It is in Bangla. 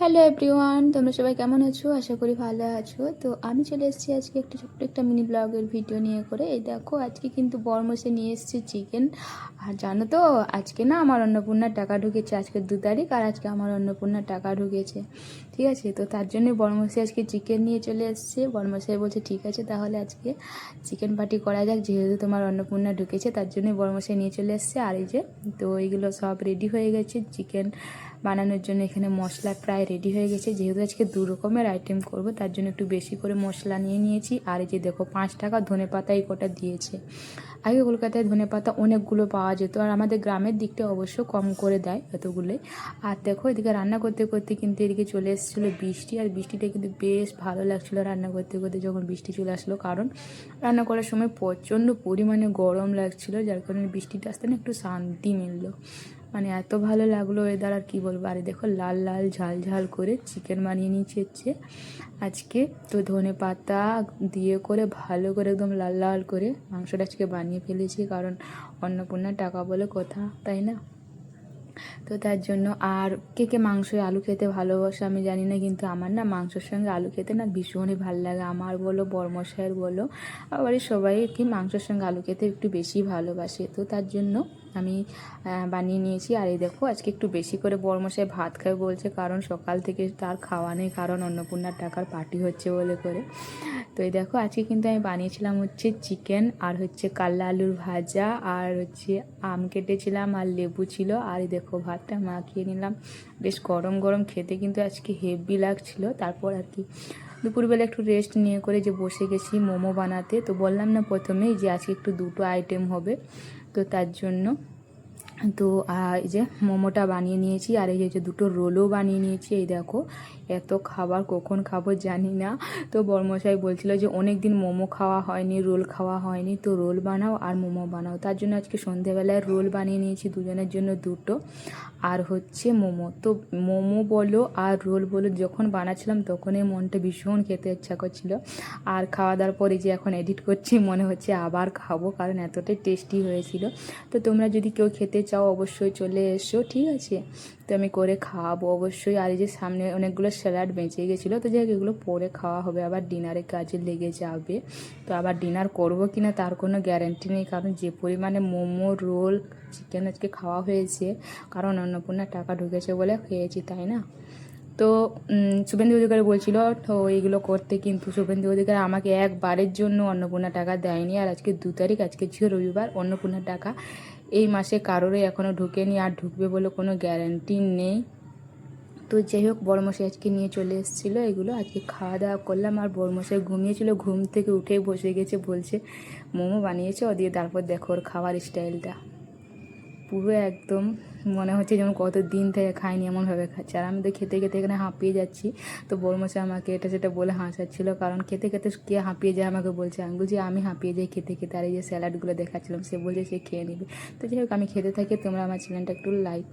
হ্যালো এভরিওয়ান, তোমরা সবাই কেমন আছো? আশা করি ভালো আছো। তো আমি চলে এসেছি আজকে একটা ছোট্ট একটা মিনি ব্লগের ভিডিও নিয়ে করে। এই দেখো, আজকে কিন্তু বরমসে নিয়ে এসেছি চিকেন। আর জানো তো, আজকে না আমার অন্নপূর্ণার টাকা ঢুকেছে। আজকে 2 তারিখ, আর আজকে আমার অন্নপূর্ণার টাকা ঢুকেছে। ঠিক আছে, তো তার জন্য বরমসে আজকে চিকেন নিয়ে চলে এসছে। বরমশাই বলছে ঠিক আছে, তাহলে আজকে চিকেন পার্টি করা যাক, যেহেতু তোমার অন্নপূর্ণা ঢুকেছে। তার জন্যই বরমশাই নিয়ে চলে এসছে। আর এই যে, তো এইগুলো সব রেডি হয়ে গেছে চিকেন বানানোর জন্য। এখানে মশলা প্রায় রেডি হয়ে গেছে, যেহেতু আজকে 2 রকমের আইটেম করব, তার জন্য একটু বেশি করে মশলা নিয়ে নিয়েছি। আর এই যে দেখো, 5 টাকা ধনেপাতা এই কটা দিয়েছে। আগে কলকাতায় ধনেপাতা অনেকগুলো পাওয়া যেত, আর আমাদের গ্রামের দিকটা অবশ্য কম করে দেয় এতগুলোই। আর দেখো, এদিকে রান্না করতে করতে কিন্তু এদিকে চলে এসেছিলো বৃষ্টি। আর বৃষ্টিটা কিন্তু বেশ ভালো লাগছিলো রান্না করতে করতে যখন বৃষ্টি চলে আসলো, কারণ রান্না করার সময় প্রচণ্ড পরিমাণে গরম লাগছিলো, যার কারণে বৃষ্টিটা আসতে না একটু শান্তি মিললো। মানে এত ভালো লাগলো ওয়েদার, আর কী বলবো। আরে দেখো, লাল লাল ঝাল ঝাল করে চিকেন বানিয়ে নিয়েছি হচ্ছে আজকে। তো ধনে পাতা দিয়ে করে ভালো করে একদম লাল লাল করে মাংসটা আজকে বানিয়ে ফেলেছি, কারণ অন্নপূর্ণার টাকা বলে কথা, তাই না? তো তার জন্য। আর কে কে মাংসে আলু খেতে ভালোবাসে আমি জানি না, কিন্তু আমার না মাংসের সঙ্গে আলু খেতে না ভীষণই ভালো লাগে। আমার বলো, বরমশাইয়ের বলো, আবার সবাই কি মাংসের সঙ্গে আলু খেতে একটু বেশি ভালোবাসে। তো তার জন্য আমি বানিয়ে নিয়েছি। আর এই দেখো, আজকে একটু বেশি করে বরমশাই ভাত খাবে বলছে, কারণ সকাল থেকে তার খাওয়া নেই, কারণ অন্নপূর্ণার টাকার পার্টি হচ্ছে বলে করে। তো এই দেখো, আজকে কিন্তু আমি বানিয়েছিলাম হচ্ছে চিকেন, আর হচ্ছে কাল্লা আলুর ভাজা, আর হচ্ছে আম কেটেছিলাম, আর লেবু ছিল। আর এই দেখো, ভাতটা মাখিয়ে নিলাম। বেশ গরম গরম খেতে কিন্তু আজকে হেভি লাগছিল। তারপর আর কি দুপুরবেলা একটু রেস্ট নিয়ে করে যে বসে গেছি মোমো বানাতে। তো বললাম না প্রথমেই যে আজকে একটু 2টো আইটেম হবে, তো তার জন্য। তো এই যে মোমোটা বানিয়ে নিয়েছি, আর এই যে 2টো রোলও বানিয়ে নিয়েছি। এই দেখো, এত খাবার কখন খাবো জানি না। তো বরমশাই বলছিল যে অনেক দিন মোমো খাওয়া হয়নি, রোল খাওয়া হয়নি, তো রোল বানাও আর মোমো বানাও। তার জন্য আজকে সন্ধেবেলায় রোল বানিয়ে নিয়েছি দুজনের জন্য 2টো, আর হচ্ছে মোমো। তো মোমো বলো আর রোল বলো, যখন বানাচ্ছিলাম তখনই মনটা ভীষণ খেতে ইচ্ছা করছিল। আর খাওয়া দাওয়ার পরে যে এখন এডিট করছি, মনে হচ্ছে আবার খাবো, কারণ এতটাই টেস্টি হয়েছিল। তো তোমরা যদি কেউ খেতে চাও অবশ্যই চলে এসো, ঠিক আছে? তো আমি করে খাওয়াবো অবশ্যই। আর এই যে সামনে অনেকগুলো স্যালাড বেঁচে গেছিলো, তো যাই এগুলো পরে খাওয়া হবে, আবার ডিনারে কাজে লেগে যাবে। তো আবার ডিনার করবো কি না তার কোনো গ্যারান্টি নেই, কারণ যে পরিমাণে মোমো, রোল, চিকেন আজকে খাওয়া হয়েছে, কারণ অন্নপূর্ণার টাকা ঢুকেছে বলে খেয়েছি, তাই না? তো শুভেন্দু অধিকারী বলছিল তো এইগুলো করতে, কিন্তু শুভেন্দু অধিকারী আমাকে একবারের জন্য অন্নপূর্ণা টাকা দেয়নি। আর আজকে 2 তারিখ, আজকে ছিল রবিবার, অন্নপূর্ণার টাকা এই মাসে কারোরই এখনও ঢুকেনি, আর ঢুকবে বলে কোনো গ্যারান্টি নেই। তো যাই হোক, বড়মশাই আজকে নিয়ে চলে এসেছিলো এগুলো, আজকে খাওয়া দাওয়া করলাম। আর বড়মশাই ঘুমিয়েছিল, ঘুম থেকে উঠে বসে গেছে, বলছে মোমো বানিয়েছে ও দিয়ে। তারপর দেখো ওর খাওয়ার স্টাইলটা পুরো একদম মনে হচ্ছে যেমন কত দিন থেকে খাইনি এমনভাবে খাচ্ছে। আর আমি তো খেতে খেতে এখানে হাঁপিয়ে যাচ্ছি। তো বড়মশাই আমাকে এটা সেটা বলে হাসাচ্ছিল, কারণ খেতে খেতে কে হাঁপিয়ে যায় আমাকে বলছে। আমি বলছি আমি হাঁপিয়ে যাই খেতে খেতে। আর এই যে স্যালাডগুলো দেখাচ্ছিলাম, সে বলছে সে খেয়ে নেবে। তো যাই হোক, আমি খেতে থাকি, তোমরা আমার চ্যানেলটা একটু লাইক